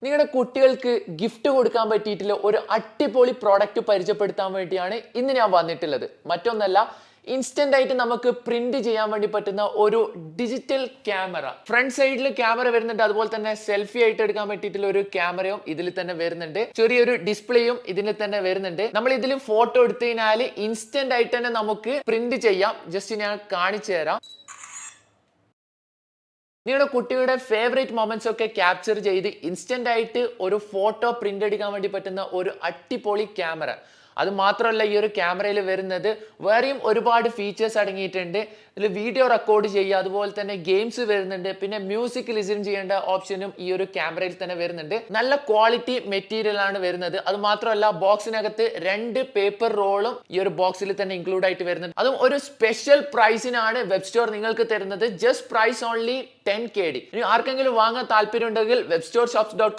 നിങ്ങളുടെ കുട്ടികൾക്ക് ഗിഫ്റ്റ് കൊടുക്കാൻ പറ്റിയിട്ടുള്ള ഒരു അടിപൊളി പ്രോഡക്റ്റ് പരിചയപ്പെടുത്താൻ വേണ്ടിയാണ് ഇന്ന് ഞാൻ വന്നിട്ടുള്ളത്. മറ്റൊന്നല്ല, ഇൻസ്റ്റന്റ് ആയിട്ട് നമുക്ക് പ്രിന്റ് ചെയ്യാൻ വേണ്ടി പറ്റുന്ന ഒരു ഡിജിറ്റൽ ക്യാമറ. ഫ്രണ്ട് സൈഡിൽ ക്യാമറ വരുന്നുണ്ട്, അതുപോലെ തന്നെ സെൽഫി ആയിട്ട് എടുക്കാൻ പറ്റിയിട്ടുള്ള ഒരു ക്യാമറയും ഇതിൽ തന്നെ വരുന്നുണ്ട്. ചെറിയൊരു ഡിസ്പ്ലേയും ഇതിൽ തന്നെ വരുന്നുണ്ട്. നമ്മൾ ഇതിൽ ഫോട്ടോ എടുത്തു കഴിഞ്ഞാൽ ഇൻസ്റ്റന്റ് ആയിട്ട് തന്നെ നമുക്ക് പ്രിന്റ് ചെയ്യാം. ജസ്റ്റ് ഞാൻ കാണിച്ചു തരാം. നിങ്ങളുടെ കുട്ടിയുടെ ഫേവറേറ്റ് മൊമെന്റ്സ് ഒക്കെ ക്യാപ്ചർ ചെയ്ത് ഇൻസ്റ്റന്റ് ആയിട്ട് ഒരു ഫോട്ടോ പ്രിന്റ് എടുക്കാൻ വേണ്ടി പറ്റുന്ന ഒരു അടിപൊളി ക്യാമറ. അത് മാത്രമല്ല, ഈ ഒരു ക്യാമറയിൽ വരുന്നത് വേറെയും ഒരുപാട് ഫീച്ചേഴ്സ് അടങ്ങിയിട്ടുണ്ട്. ഇതിൽ വീഡിയോ റെക്കോർഡ് ചെയ്യുക, അതുപോലെ തന്നെ ഗെയിംസ് വരുന്നുണ്ട്, പിന്നെ മ്യൂസിക് ലിസൺ ചെയ്യേണ്ട ഓപ്ഷനും ഈ ഒരു ക്യാമറയിൽ തന്നെ വരുന്നുണ്ട്. നല്ല ക്വാളിറ്റി മെറ്റീരിയൽ ആണ് വരുന്നത്. അത് മാത്രമല്ല, ബോക്സിനകത്ത് 2 പേപ്പർ റോളും ഈ ഒരു ബോക്സിൽ തന്നെ ഇൻക്ലൂഡ് ആയിട്ട് വരുന്നുണ്ട്. അതും ഒരു സ്പെഷ്യൽ പ്രൈസിനാണ് വെബ് സ്റ്റോർ നിങ്ങൾക്ക് തരുന്നത്. Just price only 10 KD. ഇനി ആർക്കെങ്കിലും വാങ്ങാൻ താല്പര്യം ഉണ്ടെങ്കിൽ webstoreshops.com